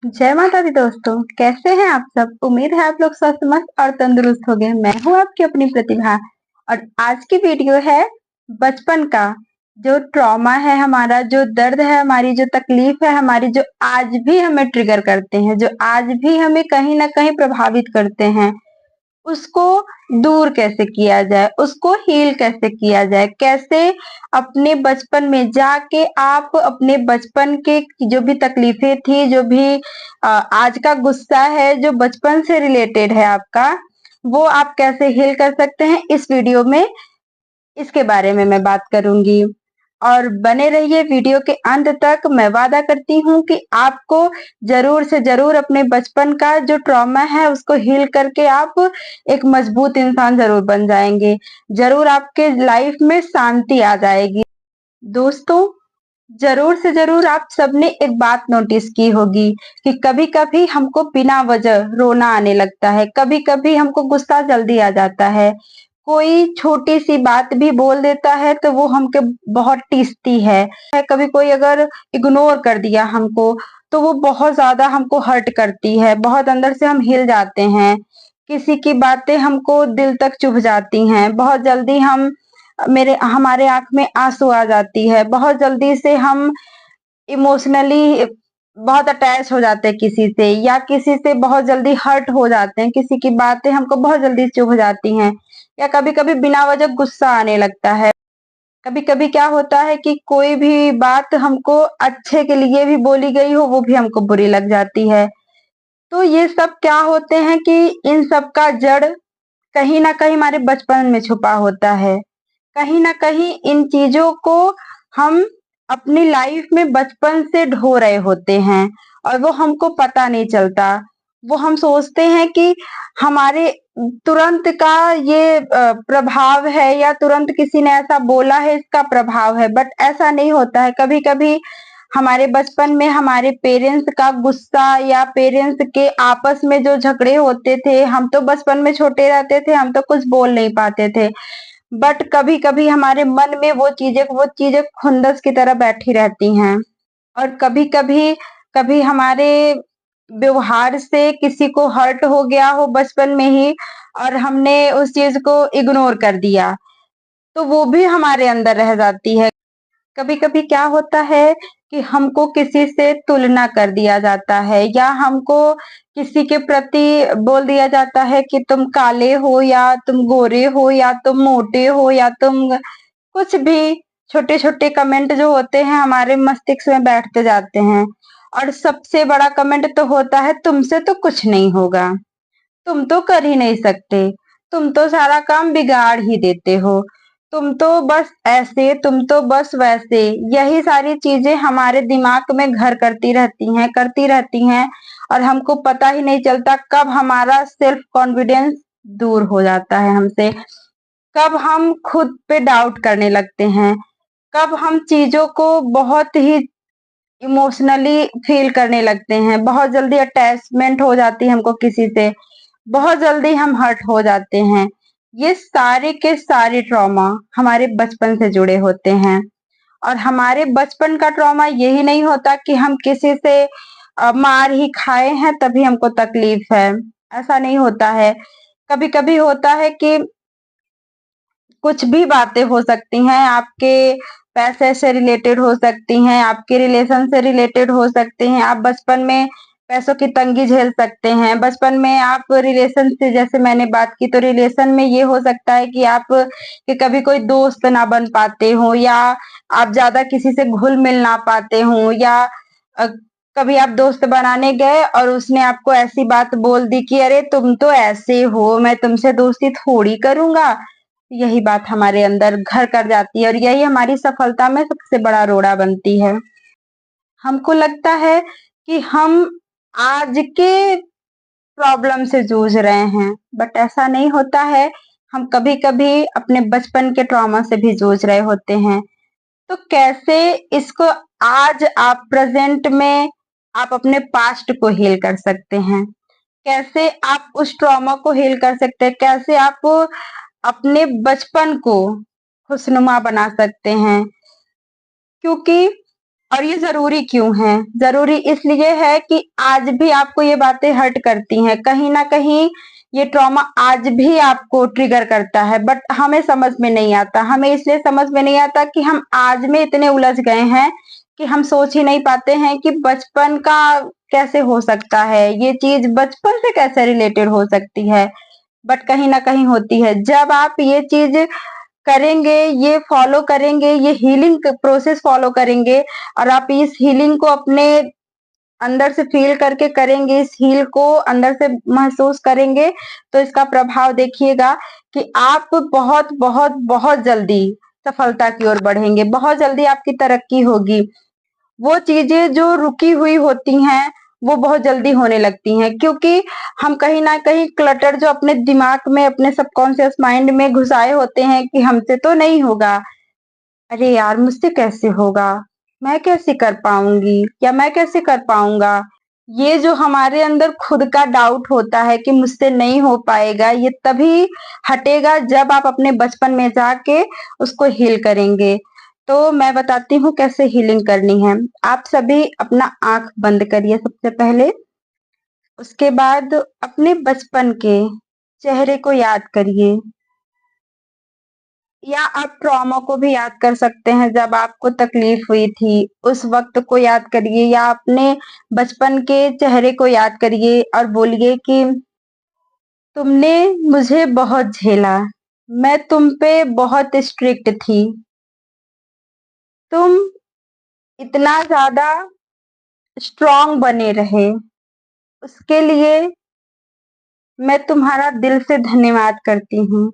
जय माता दी दोस्तों, कैसे हैं आप सब। उम्मीद है आप लोग स्वस्थ मस्त और तंदुरुस्त हो गए। मैं हूं आपकी अपनी प्रतिभा और आज की वीडियो है बचपन का जो ट्रॉमा है हमारा, जो दर्द है हमारी, जो तकलीफ है हमारी, जो आज भी हमें ट्रिगर करते हैं, जो आज भी हमें कहीं ना कहीं प्रभावित करते हैं, उसको दूर कैसे किया जाए, उसको हील कैसे किया जाए, कैसे अपने बचपन में जाके आप अपने बचपन के जो भी तकलीफें थी, जो भी आज का गुस्सा है जो बचपन से रिलेटेड है आपका, वो आप कैसे हील कर सकते हैं। इस वीडियो में इसके बारे में मैं बात करूंगी और बने रहिए वीडियो के अंत तक। मैं वादा करती हूँ कि आपको जरूर से जरूर अपने बचपन का जो ट्रॉमा है उसको हील करके आप एक मजबूत इंसान जरूर बन जाएंगे। जरूर आपके लाइफ में शांति आ जाएगी। दोस्तों, जरूर से जरूर आप सबने एक बात नोटिस की होगी कि कभी कभी हमको बिना वजह रोना आने लगता है, कभी कभी हमको गुस्सा जल्दी आ जाता है। कोई छोटी सी बात भी बोल देता है तो वो हमके बहुत टीसती है। कभी कोई अगर इग्नोर कर दिया हमको तो वो बहुत ज्यादा हमको हर्ट करती है, बहुत अंदर से हम हिल जाते हैं। किसी की बातें हमको दिल तक चुभ जाती हैं, बहुत जल्दी हम मेरे हमारे आंख में आंसू आ जाती है, बहुत जल्दी से हम इमोशनली बहुत अटैच हो जाते हैं किसी से, या किसी से बहुत जल्दी हर्ट हो जाते हैं, किसी की बातें हमको बहुत जल्दी चुभ जाती हैं, या कभी कभी बिना वजह गुस्सा आने लगता है। कभी कभी क्या होता है कि कोई भी बात हमको अच्छे के लिए भी बोली गई हो वो भी हमको बुरी लग जाती है। तो ये सब क्या होते हैं कि इन सब का जड़ कहीं ना कहीं हमारे बचपन में छुपा होता है। कहीं ना कहीं इन चीजों को हम अपनी लाइफ में बचपन से ढो रहे होते हैं और वो हमको पता नहीं चलता। वो हम सोचते हैं कि हमारे तुरंत का ये प्रभाव है, या तुरंत किसी ने ऐसा बोला है इसका प्रभाव है, बट ऐसा नहीं होता है। कभी कभी हमारे बचपन में हमारे पेरेंट्स का गुस्सा या पेरेंट्स के आपस में जो झगड़े होते थे, हम तो बचपन में छोटे रहते थे, हम तो कुछ बोल नहीं पाते थे, बट कभी कभी हमारे मन में वो चीजें खुंदस की तरह बैठी रहती हैं। और कभी कभी कभी हमारे व्यवहार से किसी को हर्ट हो गया हो बचपन में ही और हमने उस चीज को इग्नोर कर दिया तो वो भी हमारे अंदर रह जाती है। कभी कभी क्या होता है कि हमको किसी से तुलना कर दिया जाता है, या हमको किसी के प्रति बोल दिया जाता है कि तुम काले हो, या तुम गोरे हो, या तुम मोटे हो, या तुम कुछ भी। छोटे छोटे कमेंट जो होते हैं हमारे मस्तिष्क में बैठते जाते हैं। और सबसे बड़ा कमेंट तो होता है तुमसे तो कुछ नहीं होगा, तुम तो कर ही नहीं सकते, तुम तो सारा काम बिगाड़ ही देते हो, तुम तो बस ऐसे, तुम तो बस वैसे। यही सारी चीजें हमारे दिमाग में घर करती रहती हैं और हमको पता ही नहीं चलता कब हमारा सेल्फ कॉन्फिडेंस दूर हो जाता है हमसे, कब हम खुद पे डाउट करने लगते हैं, कब हम चीजों को बहुत ही इमोशनली फील करने लगते हैं, बहुत जल्दी अटैचमेंट हो जाती है हमको किसी से, बहुत जल्दी हम हर्ट हो जाते हैं। ये सारे के सारे ट्रॉमा हमारे बचपन से जुड़े होते हैं। और हमारे बचपन का ट्रॉमा यही नहीं होता कि हम किसी से मार ही खाए हैं तभी हमको तकलीफ है, ऐसा नहीं होता है। कभी कभी होता है कि कुछ भी बातें हो सकती हैं, आपके पैसे से रिलेटेड हो सकती हैं, आपके रिलेशन से रिलेटेड हो सकती हैं। आप बचपन में पैसों की तंगी झेल सकते हैं। बचपन में आप रिलेशन से, जैसे मैंने बात की, तो रिलेशन में ये हो सकता है कि आप कि कभी कोई दोस्त ना बन पाते हो, या आप ज्यादा किसी से घुल मिल ना पाते हो, या अ, कभी आप दोस्त बनाने गए और उसने आपको ऐसी बात बोल दी कि अरे तुम तो ऐसे हो, मैं तुमसे दोस्ती थोड़ी करूंगा। यही बात हमारे अंदर घर कर जाती है और यही हमारी सफलता में सबसे बड़ा रोड़ा बनती है। हमको लगता है कि हम आज के प्रॉब्लम से जूझ रहे हैं, बट ऐसा नहीं होता है। हम कभी कभी अपने बचपन के ट्रॉमा से भी जूझ रहे होते हैं। तो कैसे इसको आज आप प्रेजेंट में आप अपने पास्ट को हील कर सकते हैं, कैसे आप उस ट्रॉमा को हील कर सकते हैं, कैसे आप अपने बचपन को खुशनुमा बना सकते हैं। क्योंकि और ये ज़रूरी क्यों है? ज़रूरी इसलिए है कि आज भी आपको ये बातें हर्ट करती हैं। कहीं न कहीं ये ट्रॉमा आज भी आपको ट्रिगर करता है, बट हमें समझ में नहीं आता। हमें इसलिए समझ में नहीं आता कि हम आज में इतने उलझ गए हैं कि हम सोच ही नहीं पाते हैं कि बचपन का कैसे हो सकता है? ये चीज़ बचपन से कैसे रिलेटेड हो सकती है? बट कहीं न कहीं होती है। जब आप ये चीज़ करेंगे, ये फॉलो करेंगे, ये हीलिंग प्रोसेस फॉलो करेंगे और आप इस हीलिंग को अपने अंदर से फील करके करेंगे, इस हील को अंदर से महसूस करेंगे, तो इसका प्रभाव देखिएगा कि आप बहुत बहुत बहुत जल्दी सफलता की ओर बढ़ेंगे, बहुत जल्दी आपकी तरक्की होगी। वो चीजें जो रुकी हुई होती हैं वो बहुत जल्दी होने लगती हैं, क्योंकि हम कहीं ना कहीं क्लटर जो अपने दिमाग में, अपने सबकॉन्शियस माइंड में घुसाए होते हैं कि हमसे तो नहीं होगा, अरे यार मुझसे कैसे होगा, मैं कैसे कर पाऊंगी या मैं कैसे कर पाऊंगा। ये जो हमारे अंदर खुद का डाउट होता है कि मुझसे नहीं हो पाएगा, ये तभी हटेगा जब आप अपने बचपन में जाके उसको हील करेंगे। तो मैं बताती हूँ कैसे हीलिंग करनी है। आप सभी अपना आंख बंद करिए सबसे पहले। उसके बाद अपने बचपन के चेहरे को याद करिए, या आप ट्रॉमा को भी याद कर सकते हैं जब आपको तकलीफ हुई थी, उस वक्त को याद करिए, या अपने बचपन के चेहरे को याद करिए और बोलिए कि तुमने मुझे बहुत झेला, मैं तुम पे बहुत स्ट्रिक्ट थी, तुम इतना ज्यादा स्ट्रांग बने रहे, उसके लिए मैं तुम्हारा दिल से धन्यवाद करती हूँ।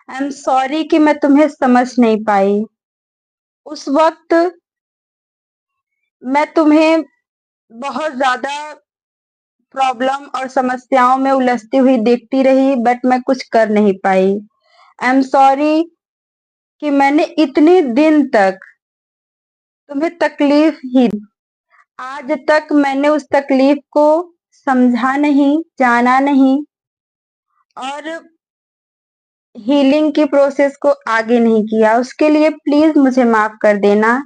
आई एम सॉरी कि मैं तुम्हें समझ नहीं पाई। उस वक्त मैं तुम्हें बहुत ज्यादा प्रॉब्लम और समस्याओं में उलझती हुई देखती रही, बट मैं कुछ कर नहीं पाई। आई एम सॉरी कि मैंने इतने दिन तक तुम्हें तकलीफ ही, आज तक मैंने उस तकलीफ को समझा नहीं, जाना नहीं और हीलिंग की प्रोसेस को आगे नहीं किया। उसके लिए प्लीज मुझे माफ कर देना।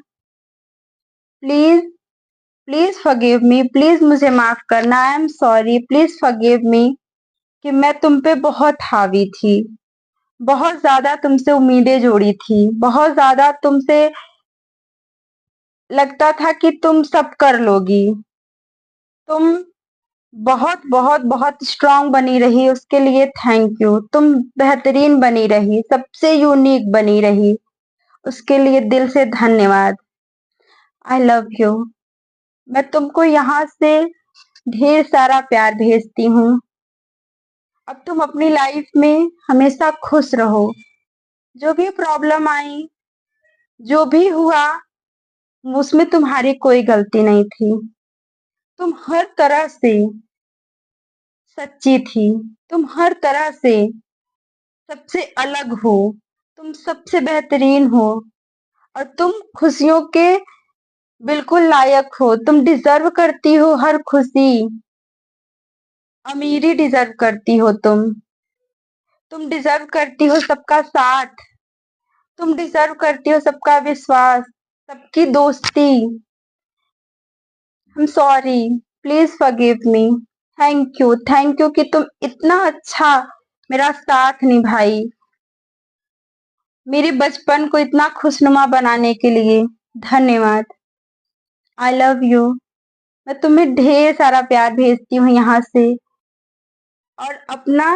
Please, please forgive me, please मुझे माफ करना। I am sorry, please forgive me कि मैं तुम पे बहुत हावी थी, बहुत ज्यादा तुमसे उम्मीदें जोड़ी थी, बहुत ज्यादा तुमसे लगता था कि तुम सब कर लोगी। तुम बहुत बहुत बहुत स्ट्रांग बनी रही, उसके लिए थैंक यू। तुम बेहतरीन बनी रही, सबसे यूनिक बनी रही, उसके लिए दिल से धन्यवाद। I love you. मैं तुमको यहाँ से ढेर सारा प्यार भेजती हूँ। अब तुम अपनी लाइफ में हमेशा खुश रहो। जो भी प्रॉब्लम आई, जो भी हुआ, उसमें तुम्हारी कोई गलती नहीं थी। तुम हर तरह से सच्ची थी, तुम हर तरह से सबसे अलग हो, तुम सबसे बेहतरीन हो और तुम खुशियों के बिल्कुल लायक हो। तुम डिजर्व करती हो हर खुशी, अमीरी डिजर्व करती हो तुम डिजर्व करती हो सबका साथ, तुम डिजर्व करती हो सबका विश्वास, सबकी दोस्ती। I am sorry, please forgive me. Thank you कि तुम इतना अच्छा मेरा साथ निभाई, मेरे बचपन को इतना खुशनुमा बनाने के लिए धन्यवाद। I love you. मैं तुम्हें ढेर सारा प्यार भेजती हूँ यहाँ से। और अपना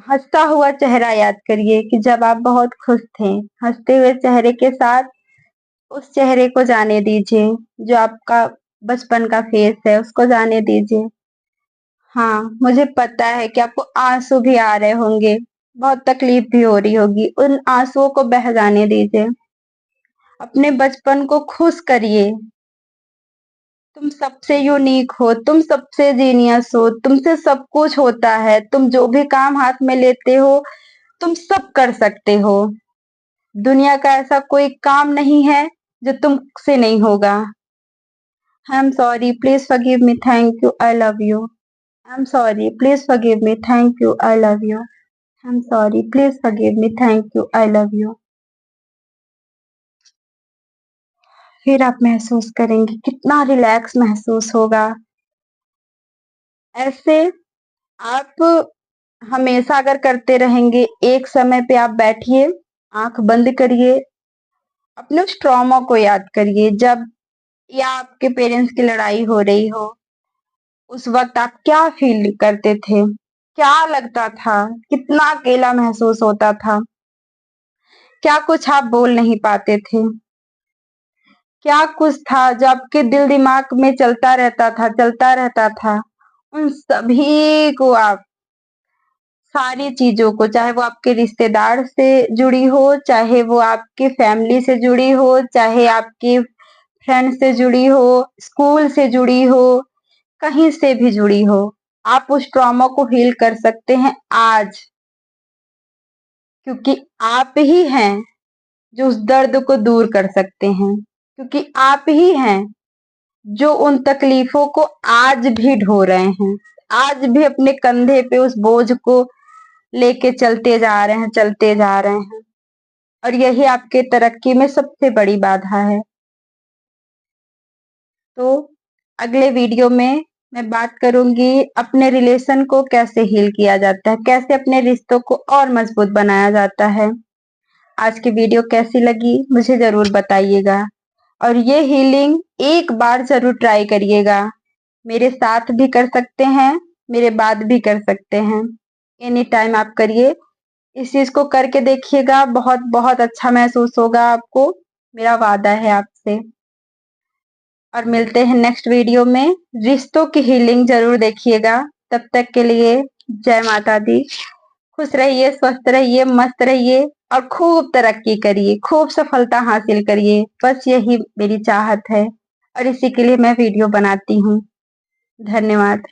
हंसता हुआ चेहरा याद करिए कि जब आप बहुत खुश थे। हंसते हुए चेहरे के साथ उस चेहरे को जाने दीजिए, जो आपका बचपन का फेस है उसको जाने दीजिए। हाँ, मुझे पता है कि आपको आंसू भी आ रहे होंगे, बहुत तकलीफ भी हो रही होगी, उन आंसुओं को बह जाने दीजिए। अपने बचपन को खुश करिए। तुम सबसे यूनिक हो, तुम सबसे जीनियस हो, तुमसे सब कुछ होता है। तुम जो भी काम हाथ में लेते हो तुम सब कर सकते हो। दुनिया का ऐसा कोई काम नहीं है जो तुमसे नहीं होगा। I am sorry, please forgive me, thank you, I love you. I am sorry, please forgive me, thank you, I love you. I am sorry, please forgive me, thank you, I love you. फिर आप महसूस करेंगे कितना relax महसूस होगा। ऐसे आप हमेशा अगर करते रहेंगे, एक समय पे आप बैठिए, आंख बंद करिए, अपने उस ट्रॉमा को याद करिए जब या आपके पेरेंट्स की लड़ाई हो रही हो, उस वक्त आप क्या फील करते थे, क्या लगता था, कितना अकेला महसूस होता था, क्या कुछ आप बोल नहीं पाते थे, क्या कुछ था जो आपके दिल दिमाग में चलता रहता था। उन सभी को आप सारी चीजों को, चाहे वो आपके रिश्तेदार से जुड़ी हो, चाहे वो आपके फैमिली से जुड़ी हो, चाहे आपकी फ्रेंड से जुड़ी हो, स्कूल से जुड़ी हो, कहीं से भी जुड़ी हो, आप उस ट्रॉमा को हील कर सकते हैं आज, क्योंकि आप ही हैं जो उस दर्द को दूर कर सकते हैं, क्योंकि आप ही हैं जो उन तकलीफों को आज भी ढो रहे हैं, आज भी अपने कंधे पे उस बोझ को लेके चलते जा रहे हैं। और यही आपके तरक्की में सबसे बड़ी बाधा है। तो अगले वीडियो में मैं बात करूंगी अपने रिलेशन को कैसे हील किया जाता है, कैसे अपने रिश्तों को और मजबूत बनाया जाता है। आज की वीडियो कैसी लगी मुझे जरूर बताइएगा, और ये हीलिंग एक बार जरूर ट्राई करिएगा। मेरे साथ भी कर सकते हैं, मेरे बाद भी कर सकते हैं, एनी टाइम आप करिए। इस चीज को करके देखिएगा, बहुत बहुत अच्छा महसूस होगा आपको, मेरा वादा है आपसे। और मिलते हैं नेक्स्ट वीडियो में, रिश्तों की हीलिंग जरूर देखिएगा। तब तक के लिए जय माता दी। खुश रहिए, स्वस्थ रहिए, मस्त रहिए और खूब तरक्की करिए, खूब सफलता हासिल करिए। बस यही मेरी चाहत है और इसी के लिए मैं वीडियो बनाती हूँ। धन्यवाद।